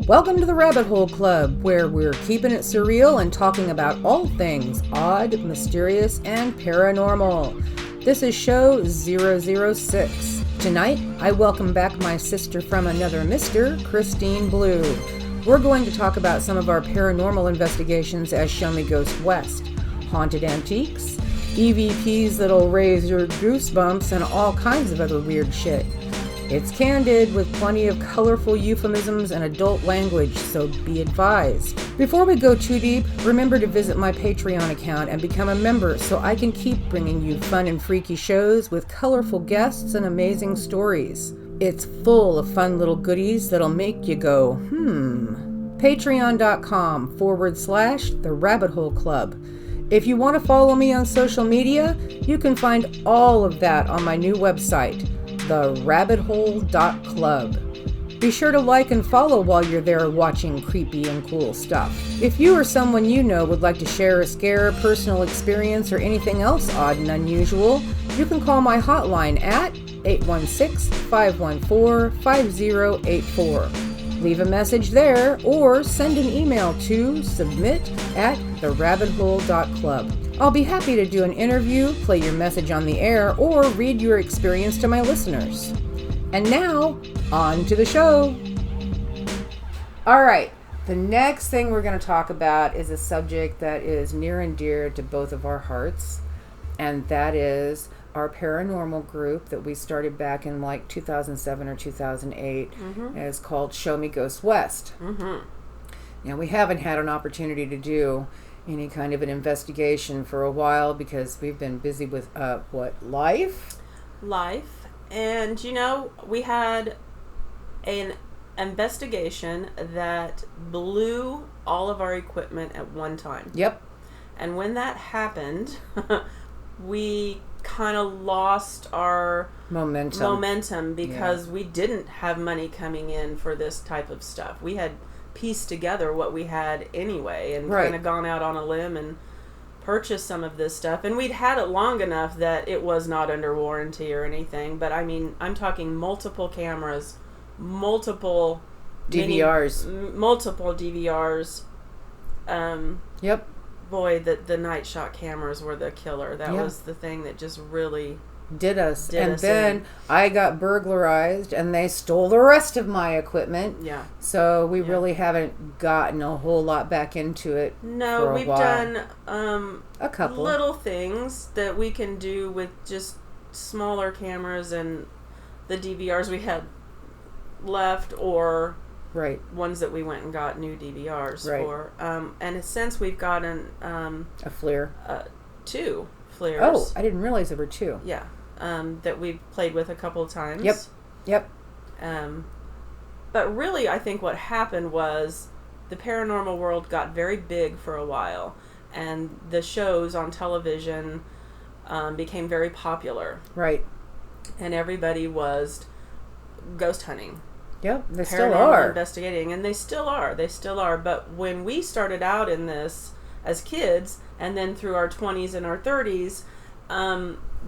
Welcome to the Rabbit Hole Club, where we're keeping it surreal and talking about all things odd, mysterious, and paranormal. This is show 006. Tonight, I welcome back my sister from another mister, Christine Blue. We're going to talk about some of our paranormal investigations as Show Me Ghost West, haunted antiques, EVPs that'll raise your goosebumps, and all kinds of other weird shit. It's candid with plenty of colorful euphemisms and adult language, so be advised. Before we go too deep, remember to visit my Patreon account and become a member so I can keep bringing you fun and freaky shows with colorful guests and amazing stories. It's full of fun little goodies that'll make you go, Patreon.com/The Rabbit Hole Club. If you want to follow me on social media, you can find all of that on my new website, therabbithole.club. Be sure to like and follow while you're there watching creepy and cool stuff. If you or someone you know would like to share a scare, personal experience, or anything else odd and unusual, you can call my hotline at 816-514-5084. Leave a message there or send an email to submit@therabbithole.club. I'll be happy to do an interview, play your message on the air, or read your experience to my listeners. And now, on to the show. All right, the next thing we're going to talk about is a subject that is near and dear to both of our hearts, and that is our paranormal group that we started back in like 2007 or 2008. It's called Show Me Ghost West. Now, we haven't had an opportunity to do any kind of an investigation for a while because we've been busy with life. And we had an investigation that blew all of our equipment at one time. Yep. And when that happened, we kind of lost our momentum because we didn't have money coming in for this type of stuff. We had pieced together what we had anyway and kind of gone out on a limb and purchased some of this stuff, and we'd had it long enough that it was not under warranty or anything, but I mean, I'm talking multiple cameras, multiple DVRs. Yep. Boy, the night shot cameras were the killer. That was the thing that just really did us. And then I got burglarized and they stole the rest of my equipment. Yeah. So we really haven't gotten a whole lot back into it. No, we've done a couple little things that we can do with just smaller cameras and the DVRs we had left, or ones that we went and got new DVRs for. And since we've gotten a FLIR, 2 FLIRs. Oh, I didn't realize there were 2. Yeah. That we've played with a couple of times. Yep. But really, I think what happened was the paranormal world got very big for a while, and the shows on television became very popular. Right. And everybody was ghost hunting. Yep, they still are. Investigating, and they still are. But when we started out in this as kids, and then through our 20s and our 30s,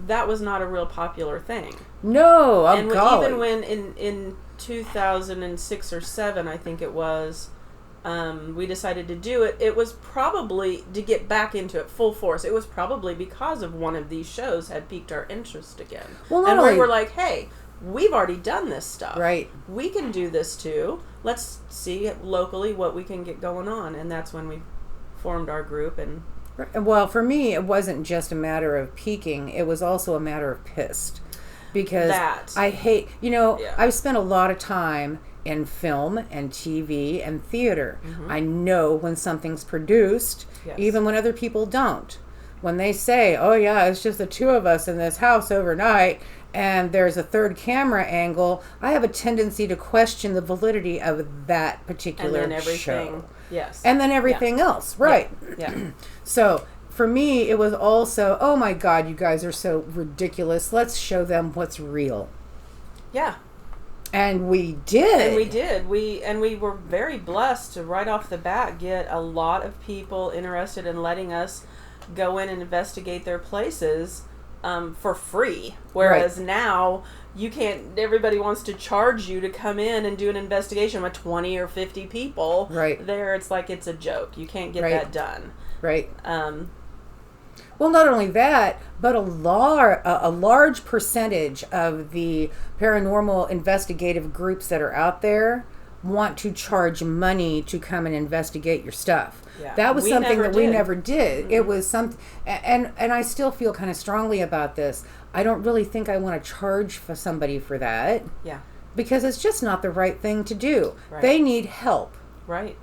that was not a real popular thing. No, even when in 2006 or 7, I think it was, we decided to do it. It was probably to get back into it full force. It was probably because of one of these shows had piqued our interest again. Well, and we were like, hey, we've already done this stuff. Right. We can do this too. Let's see locally what we can get going on. And that's when we formed our group. And well, for me, it wasn't just a matter of peaking. It was also a matter of pissed. Because I hate, I've spent a lot of time in film and TV and theater. I know when something's produced, even when other people don't. When they say, oh yeah, it's just the 2 of us in this house overnight, and there's a third camera angle, I have a tendency to question the validity of that particular show. Yes. And then everything else. Right. Yeah. So for me, it was also, oh my God, you guys are so ridiculous. Let's show them what's real. Yeah. And we did. We were very blessed to right off the bat get a lot of people interested in letting us go in and investigate their places for free. Whereas now you can't, everybody wants to charge you to come in and do an investigation with 20 or 50 people. Right. There, it's like it's a joke. You can't get that done. Right. Well, not only that, but a large percentage of the paranormal investigative groups that are out there want to charge money to come and investigate your stuff. Yeah. That was something that we never did. Mm-hmm. It was something, and I still feel kind of strongly about this. I don't really think I want to charge for somebody for that. Yeah. Because it's just not the right thing to do. Right. They need help. Right.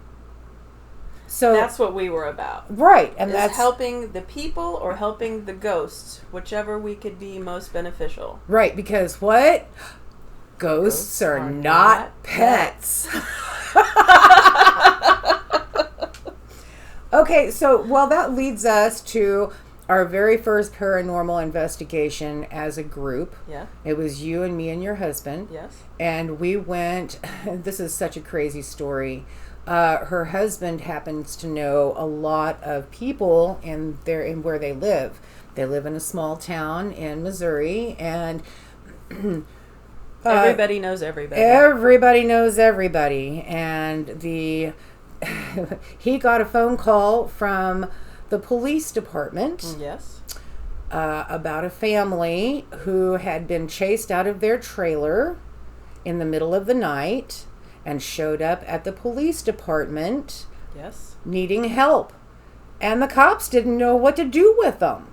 So that's what we were about. Right. And that's helping the people or helping the ghosts, whichever we could be most beneficial. Right, because what? Ghosts are not pets. Okay, so that leads us to our very first paranormal investigation as a group. Yeah. It was you and me and your husband. Yes. And we went, this is such a crazy story. Her husband happens to know a lot of people in where they live. They live in a small town in Missouri, and everybody knows everybody. Everybody knows everybody, and he got a phone call from the police department. Yes. About a family who had been chased out of their trailer in the middle of the night and showed up at the police department. Yes. Needing help. And the cops didn't know what to do with them.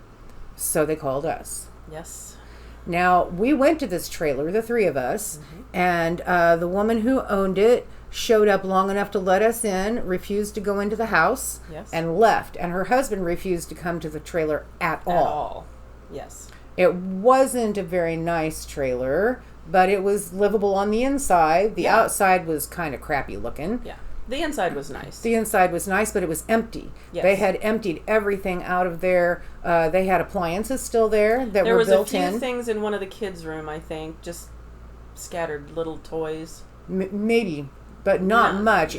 So they called us. Yes. Now, we went to this trailer, the three of us, and the woman who owned it showed up long enough to let us in, refused to go into the house, and left. And her husband refused to come to the trailer at all. Yes. It wasn't a very nice trailer, but it was livable on the inside. The outside was kind of crappy looking. Yeah. The inside was nice. The inside was nice, but it was empty. Yes. They had emptied everything out of there. They had appliances still there that were built in. There was a few things in one of the kids' room, I think, just scattered little toys. Maybe, but not much.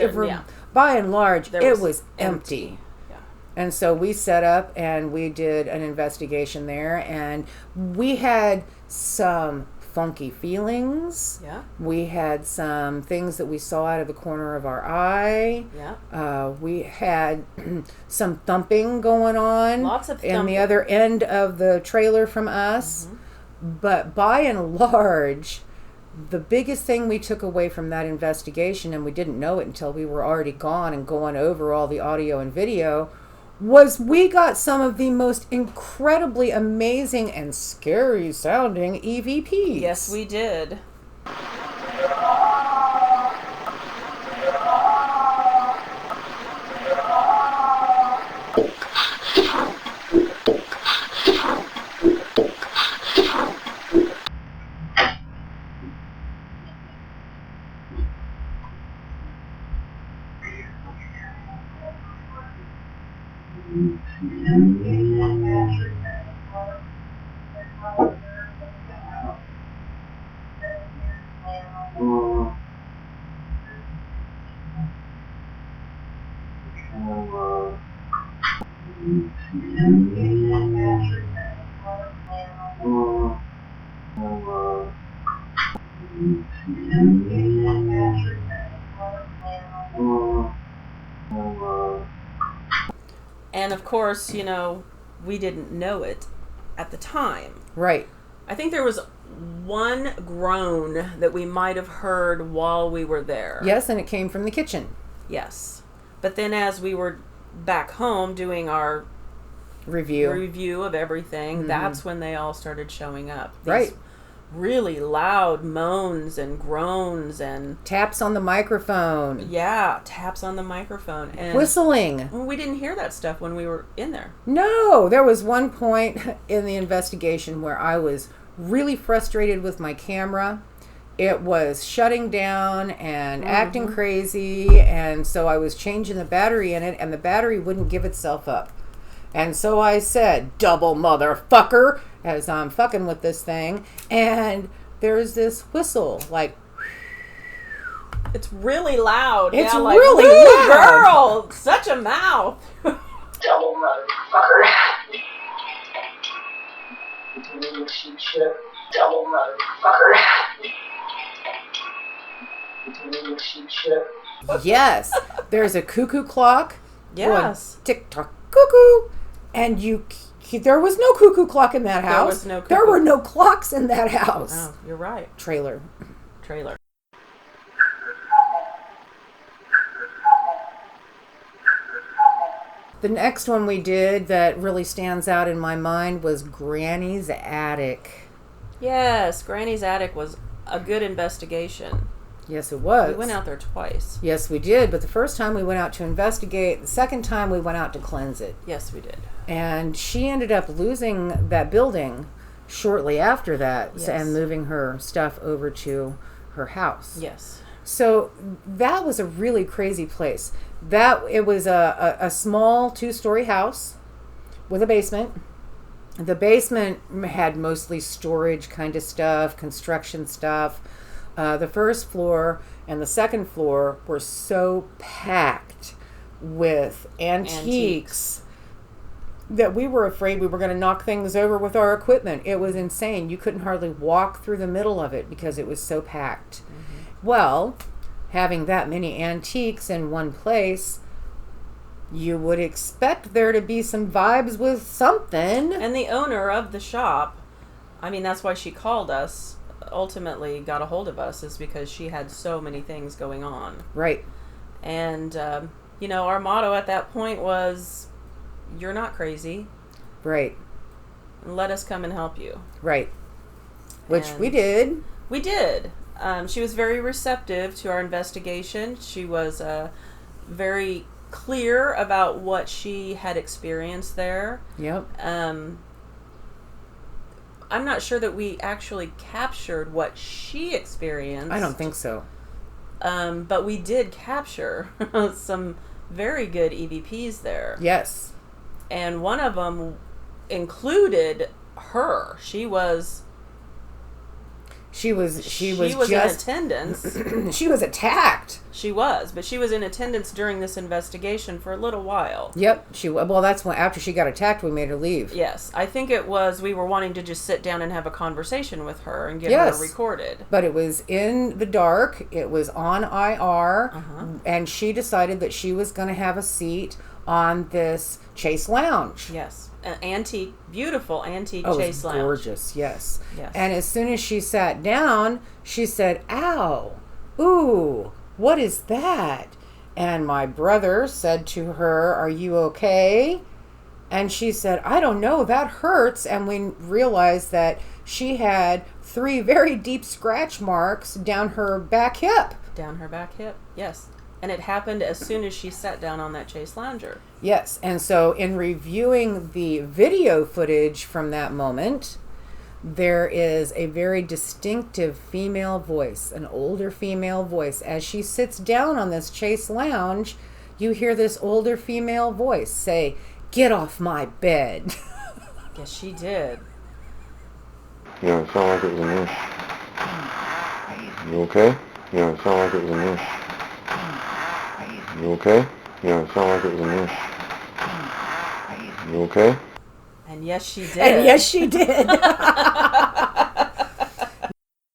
By and large, it was empty. Yeah. And so we set up and we did an investigation there, and we had some funky feelings. Yeah. We had some things that we saw out of the corner of our eye. Yeah. We had some thumping going on. Lots of thumping. In the other end of the trailer from us. But by and large, the biggest thing we took away from that investigation, and we didn't know it until we were already gone and going over all the audio and video, was we got some of the most incredibly amazing and scary sounding EVPs. Yes, we did. And of course, you know, we didn't know it at the time. Right. I think there was one groan that we might have heard while we were there. Yes, and it came from the kitchen. Yes. But then as we were back home doing our review of everything, that's when they all started showing up. These really loud moans and groans and taps on the microphone. Yeah, taps on the microphone and whistling. We didn't hear that stuff when we were in there. No, there was one point in the investigation where I was really frustrated with my camera. It was shutting down and acting crazy, and so I was changing the battery in it, and the battery wouldn't give itself up. And so I said, "Double motherfucker," as I'm fucking with this thing. And there's this whistle, like... It's really loud. It's like, really loud. Girl, such a mouth. Double motherfucker. Relationship. Double motherfucker. Relationship. Yes. There's a cuckoo clock. Yes. Tick tock cuckoo. And there was no cuckoo clock in that house. There was no cuckoo. There were no clocks in that house. Oh, you're right. Trailer. The next one we did that really stands out in my mind was Granny's Attic. Yes, Granny's Attic was a good investigation. Yes, it was. We went out there twice. Yes, we did. But the first time we went out to investigate. The second time we went out to cleanse it. Yes, we did. And she ended up losing that building shortly after that. Yes. And moving her stuff over to her house. Yes. So that was a really crazy place. It was a small 2-story house with a basement. The basement had mostly storage kind of stuff, construction stuff. The first floor and the second floor were so packed with antiques that we were afraid we were going to knock things over with our equipment. It was insane. You couldn't hardly walk through the middle of it because it was so packed. Mm-hmm. Well, having that many antiques in one place, you would expect there to be some vibes with something. And the owner of the shop, I mean, that's why she called us, ultimately got a hold of us, is because she had so many things going on. Right. And, our motto at that point was, you're not crazy. Right. Let us come and help you. Right. Which we did. We did. She was very receptive to our investigation. She was very clear about what she had experienced there. Yep. I'm not sure that we actually captured what she experienced. I don't think so. But we did capture some very good EVPs there. Yes. And one of them included her. She was just in attendance. She was attacked. She was, but she was in attendance during this investigation for a little while. Yep. That's when, after she got attacked, we made her leave. Yes. I think it was, we were wanting to just sit down and have a conversation with her and get her recorded. But it was in the dark. It was on IR. Uh-huh. And she decided that she was going to have a seat on this Chase Lounge. Yes. An beautiful antique Chase Lounge. Gorgeous, yes. And as soon as she sat down, she said, "Ow, ooh, what is that?" And my brother said to her, "Are you okay?" And she said, "I don't know, that hurts." And we realized that she had 3 very deep scratch marks down her back hip. Down her back hip, yes. And it happened as soon as she sat down on that Chase Lounger. Yes, and so in reviewing the video footage from that moment, there is a very distinctive female voice, an older female voice. As she sits down on this Chase Lounge, you hear this older female voice say, "Get off my bed." Yes, she did. Yeah, it sounded like it was a nurse. You okay? Yeah, it sounded like it was a nurse. You okay? Yeah, it sounded like it was a nurse. You okay? And yes, she did. And yes, she did.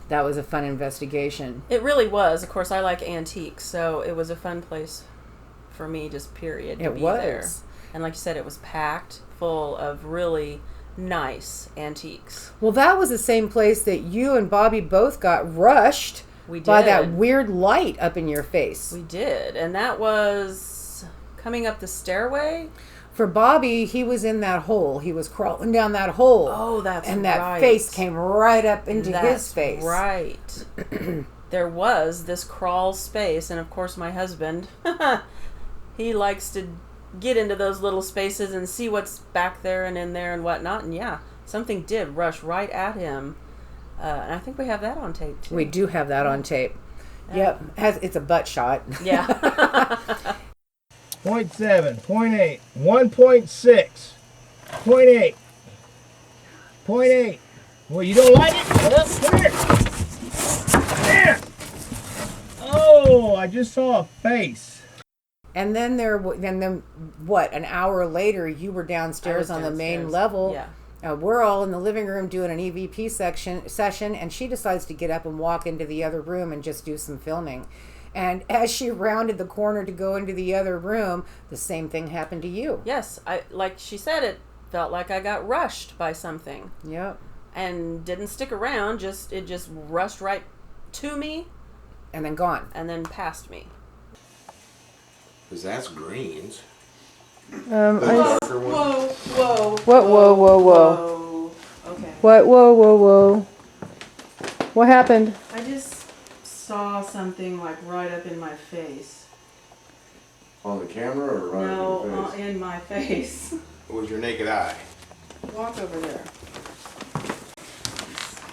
That was a fun investigation. It really was. Of course, I like antiques, so it was a fun place for me, just period, to be there. And like you said, it was packed full of really nice antiques. Well, that was the same place that you and Bobby both got rushed. We did. By that weird light up in your face. We did. And that was coming up the stairway. For Bobby, he was in that hole. He was crawling down that hole. Oh, that's right. And that face came right up into his face. Right. There was this crawl space. And of course, my husband, he likes to get into those little spaces and see what's back there and in there and whatnot. And yeah, something did rush right at him. And I think we have that on tape, too. We do have that on tape. Yep. It's a butt shot. Yeah. 0.7, 0.8, 1.6, 0.8, 0.8. Well, you don't like it? Well, come here. There. Oh, I just saw a face. And then an hour later, you were downstairs on the main level. Yeah. We're all in the living room doing an EVP session, and she decides to get up and walk into the other room and just do some filming. And as she rounded the corner to go into the other room, the same thing happened to you. Yes, like she said, it felt like I got rushed by something. Yep. And didn't stick around, it just rushed right to me. And then gone. And then past me. Because that's greens. Whoa. Okay. Whoa. What happened? I just saw something like right up in my face. On the camera or right No, in your face? in my face. With your naked eye? Walk over there.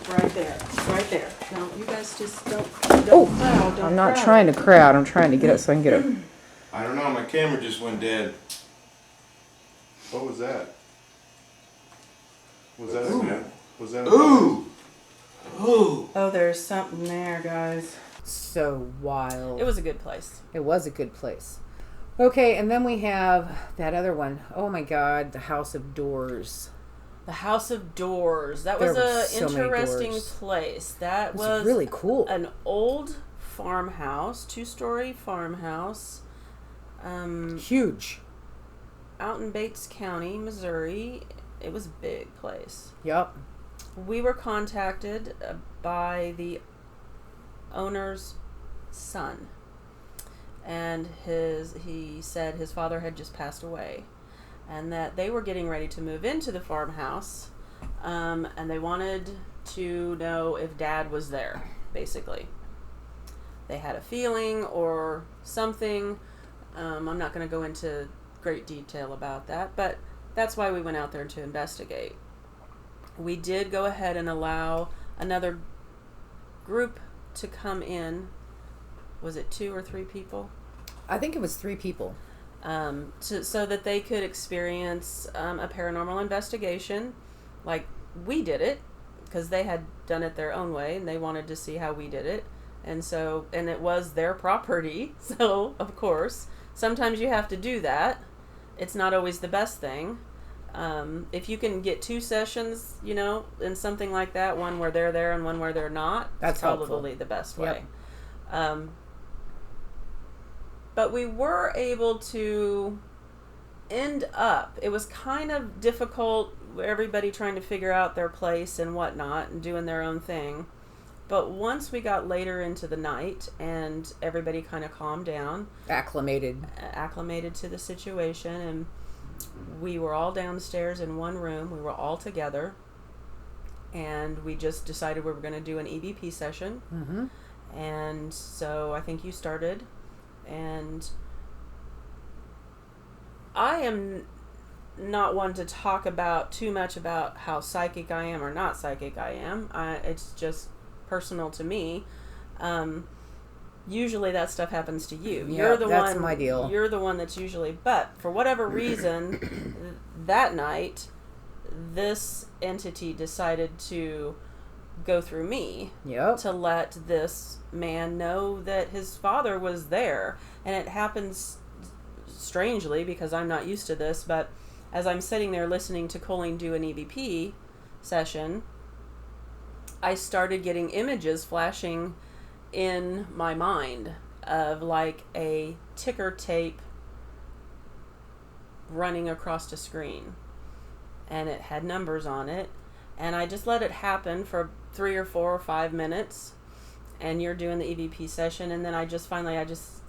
Right there. Right there. No, you guys just don't crowd. I'm not trying to crowd. I'm trying to get it so I can get it. I don't know, my camera just went dead. What was that? Was that Ooh! Ooh! Oh, there's something there, guys. So wild. It was a good place. It was a good place. Okay, and then we have that other one. Oh my God, the House of Doors. The House of Doors. That was an interesting place. That was really cool. An old farmhouse, 2-story farmhouse. Huge. Out in Bates County, Missouri. It was a big place. Yep. We were contacted by the owner's son. And he said his father had just passed away. And that they were getting ready to move into the farmhouse. And they wanted to know if Dad was there, basically. They had a feeling or something. I'm not going to go into great detail about that, but that's why we went out there to investigate. We did go ahead and allow another group to come in. Was it 2 or 3 people? I think it was 3 people. So that they could experience a paranormal investigation like we did it, because they had done it their own way and they wanted to see how we did it. And it was their property, so of course sometimes you have to do that. It's not always the best thing. If you can get 2 sessions, in something like that, one where they're there and one where they're not, that's probably the best way. Yep. But we were able to end up, it was kind of difficult, everybody trying to figure out their place and whatnot and doing their own thing. But once we got later into the night and everybody kind of calmed down. Acclimated to the situation, and we were all downstairs in one room. We were all together. And we just decided we were going to do an EVP session. Mm-hmm. And so I think you started. And I am not one to talk about too much about how psychic I am or not psychic I am. It's just personal to me. Usually that stuff happens to you. Yeah, that's my deal. You're the one that's usually, but for whatever reason, that night, this entity decided to go through me. Yep. To let this man know that his father was there. And it happens strangely because I'm not used to this, but as I'm sitting there listening to Colleen do an EVP session, I started getting images flashing in my mind of like a ticker tape running across a screen, and it had numbers on it, and I just let it happen for 3 or 4 or 5 minutes, and you're doing the EVP session, and then I just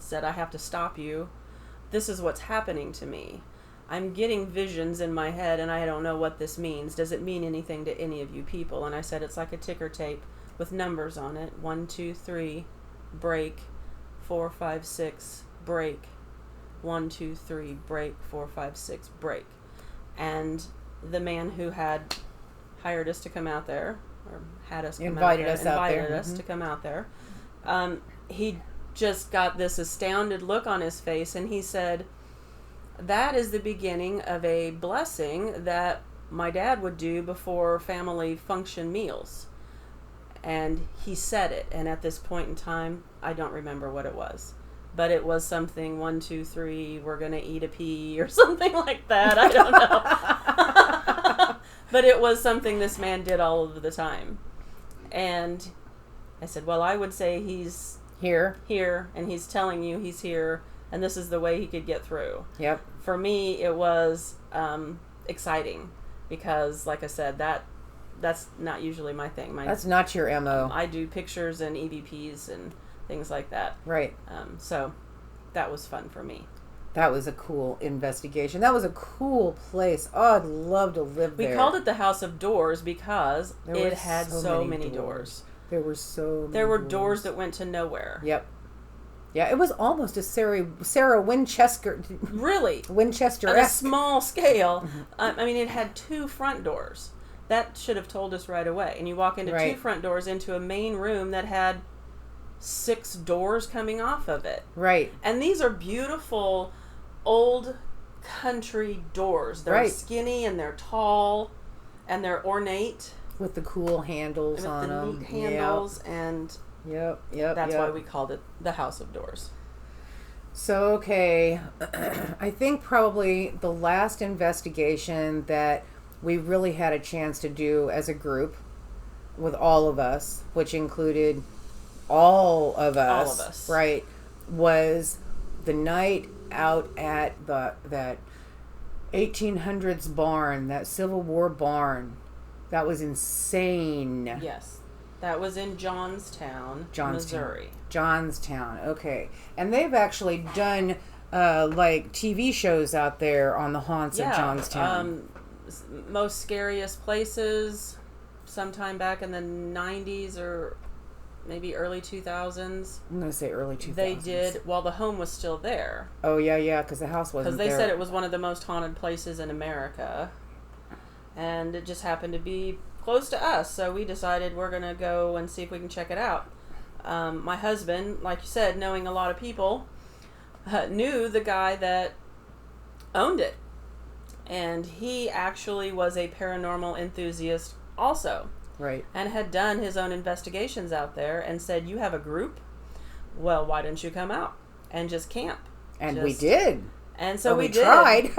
said, I have to stop you. This is what's happening to me. I'm getting visions in my head and I don't know what this means. Does it mean anything to any of you people? And I said, it's like a ticker tape with numbers on it. 1, 2, 3, break. 4, 5, 6, break. 1, 2, 3, break. 4, 5, 6, break. And the man who had hired us to come out there, or had us come out there, invited us to come out there, he just got this astounded look on his face, and he said, that is the beginning of a blessing that my dad would do before family function meals. And he said it, and at this point in time, I don't remember what it was, but it was something 1, 2, 3, we're gonna eat a pea or something like that. I don't know. But it was something this man did all of the time. And I said, well, I would say he's here, and he's telling you he's here, and this is the way he could get through. Yep. For me, it was exciting because, like I said, that's not usually my thing. That's not your MO. I do pictures and EVPs and things like that. Right. So that was fun for me. That was a cool investigation. That was a cool place. Oh, I'd love to live there. We called it the House of Doors because it had so many doors. There were so many There were doors that went to nowhere. Yep. Yeah, it was almost a Sarah Winchester. Really? Winchester-esque. On a small scale. I mean, it had 2 front doors. That should have told us right away. And you walk into 2 front doors into a main room that had 6 doors coming off of it. Right. And these are beautiful old country doors. They're skinny and they're tall and they're ornate. With the cool handles on them. With the neat handles and... Yep. That's why we called it the House of Doors. So, okay. I think probably the last investigation that we really had a chance to do as a group with all of us, which included all of us, right, was the night out at that 1800s barn, that Civil War barn. That was insane. Yes. That was in Johnstown, Missouri. Johnstown, okay. And they've actually done like TV shows out there on the haunts of Johnstown. Most Scariest Places, sometime back in the 90s or maybe early 2000s. I'm going to say early 2000s. They did, while the home was still there. Oh, yeah, because the house wasn't there. Because they said it was one of the most haunted places in America. And it just happened to be close to us, so we decided we're going to go and see if we can check it out. My husband, like you said, knowing a lot of people, knew the guy that owned it. And he actually was a paranormal enthusiast also. Right. And had done his own investigations out there and said, you have a group? Well, why don't you come out and just camp? And we did. And so we did. Tried.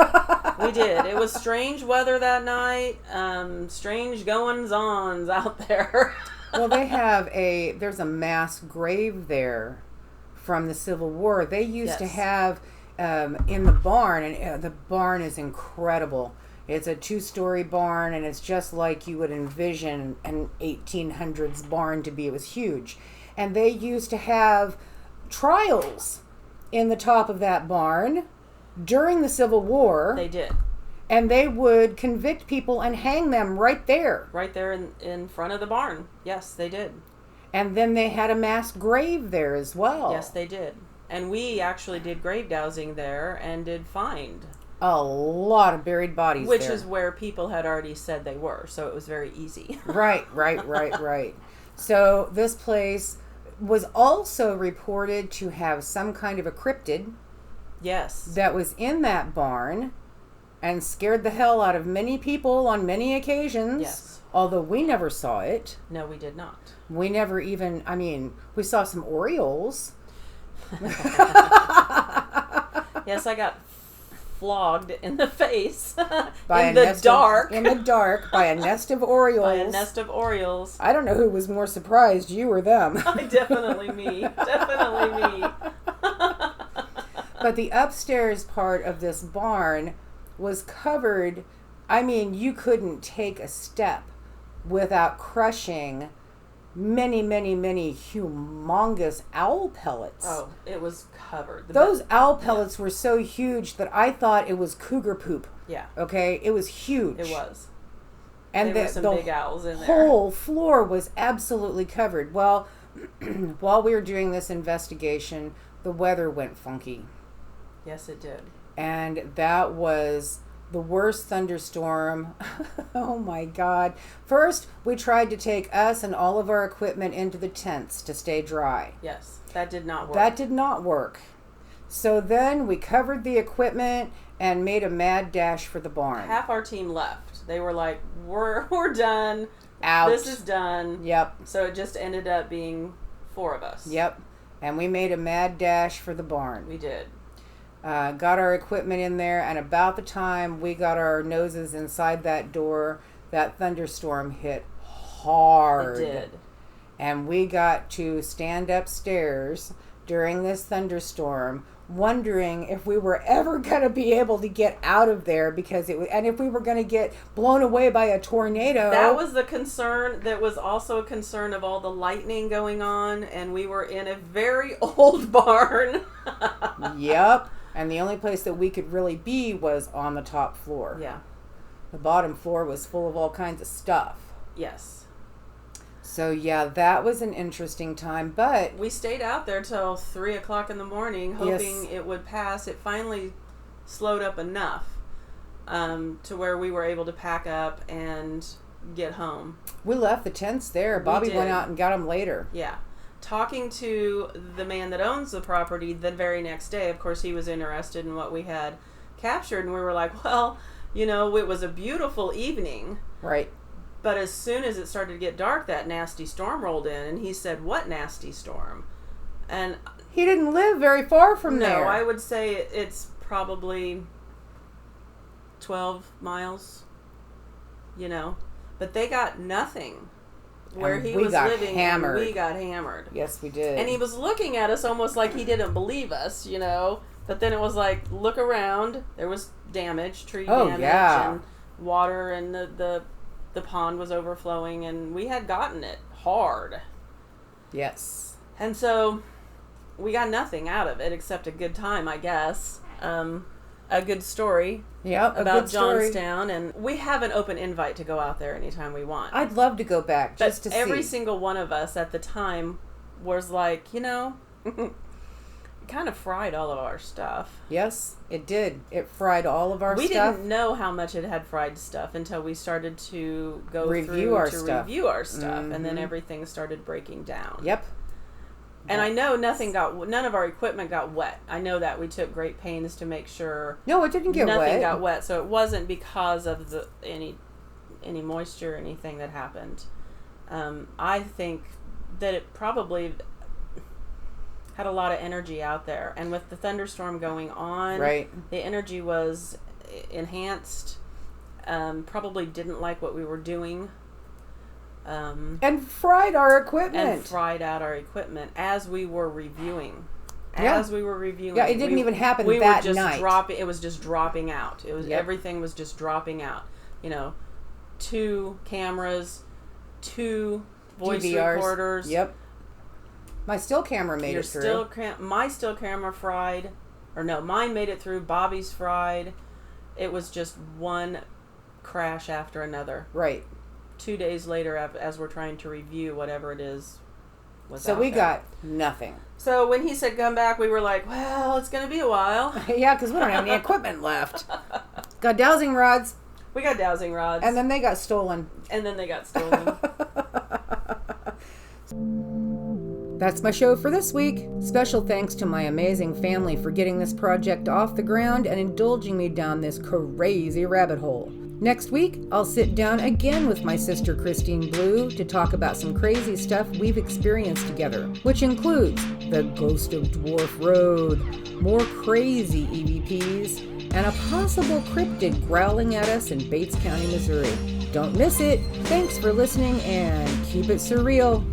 We did. It was strange weather that night. Strange goings-ons out there. Well, there's a mass grave there from the Civil War. They used to have in the barn, and the barn is incredible. It's a 2-story barn, and it's just like you would envision an 1800s barn to be. It was huge. And they used to have trials in the top of that barn during the Civil War. They did. And they would convict people and hang them right there. Right there in front of the barn. Yes, they did. And then they had a mass grave there as well. Yes, they did. And we actually did grave dowsing there and did find a lot of buried bodies Which there. is where people had already said they were, so it was very easy. Right. So this place was also reported to have some kind of a cryptid. Yes. That was in that barn and scared the hell out of many people on many occasions. Yes. Although we never saw it. No, we did not. We never even, we saw some Orioles. Yes, I got flogged in the face in the dark by a nest of Orioles. By a nest of Orioles. I don't know who was more surprised, you or them. Definitely me. Definitely me. But the upstairs part of this barn was covered. You couldn't take a step without crushing many, many, many humongous owl pellets. Oh, it was covered. Those owl pellets were so huge that I thought it was cougar poop. Yeah. Okay? It was huge. It was. And there were some big owls in there. The whole floor was absolutely covered. Well, while we were doing this investigation, the weather went funky. Yes, it did. And that was the worst thunderstorm. Oh my God. First, we tried to take us and all of our equipment into the tents to stay dry. Yes, that did not work. That did not work. So then we covered the equipment and made a mad dash for the barn. Half our team left. They were like, we're done. Out. This is done. Yep. So it just ended up being 4 of us. Yep. And we made a mad dash for the barn. We did. Got our equipment in there, and about the time we got our noses inside that door, that thunderstorm hit hard. It did. And we got to stand upstairs during this thunderstorm wondering if we were ever going to be able to get out of there because and if we were going to get blown away by a tornado. That was the concern. That was also a concern of all the lightning going on, and we were in a very old barn. Yep. And the only place that we could really be was on the top floor. Yeah. The bottom floor was full of all kinds of stuff. Yes. So yeah, that was an interesting time, but we stayed out there till 3 o'clock in the morning, hoping yes, it would pass. It finally slowed up enough to where we were able to pack up and get home. We left the tents there. Bobby went out and got them later. Yeah. Talking to the man that owns the property the very next day, of course, he was interested in what we had captured, and we were like, well, you know, it was a beautiful evening. Right. But as soon as it started to get dark, that nasty storm rolled in, and he said, what nasty storm? And he didn't live very far from there. No, I would say it's probably 12 miles, you know. But they got nothing where and he we was got living, hammered. and we got hammered. Yes, we did. And he was looking at us almost like he didn't believe us, you know. But then it was like, look around. There was damage, tree damage, and water, and the pond was overflowing, and we had gotten it hard. Yes. And so we got nothing out of it except a good time, I guess. A good story. Yep, about Johnstown, and we have an open invite to go out there anytime we want. I'd love to go back just to see. Every single one of us at the time was like, you know, kind of fried all of our stuff. Yes, it did. It fried all of our stuff. We didn't know how much it had fried stuff until we started to review our stuff, mm-hmm, and then everything started breaking down. Yep. And I know none of our equipment got wet. I know that we took great pains to make sure. No, it didn't get wet. Nothing got wet, so it wasn't because of any moisture or anything that happened. I think that it probably had a lot of energy out there, and with the thunderstorm going on, right, the energy was enhanced. Probably didn't like what we were doing. And fried our equipment. And fried out our equipment as we were reviewing. Yeah, it didn't even happen that night. It was just dropping out. It was everything was just dropping out. You know, 2 cameras, 2 voice DVRs. recorders. Yep. My still camera made it through. My still camera fried. Or no, mine made it through. Bobby's fried. It was just one crash after another. Right. 2 days later, as we're trying to review whatever it is. So we got nothing. So when he said come back, we were like, well, it's going to be a while. Yeah, because we don't have any equipment left. Got dowsing rods. We got dowsing rods. And then they got stolen. That's my show for this week. Special thanks to my amazing family for getting this project off the ground and indulging me down this crazy rabbit hole. Next week, I'll sit down again with my sister Christine Blue to talk about some crazy stuff we've experienced together, which includes the ghost of Dwarf Road, more crazy EVPs, and a possible cryptid growling at us in Bates County, Missouri. Don't miss it. Thanks for listening and keep it surreal.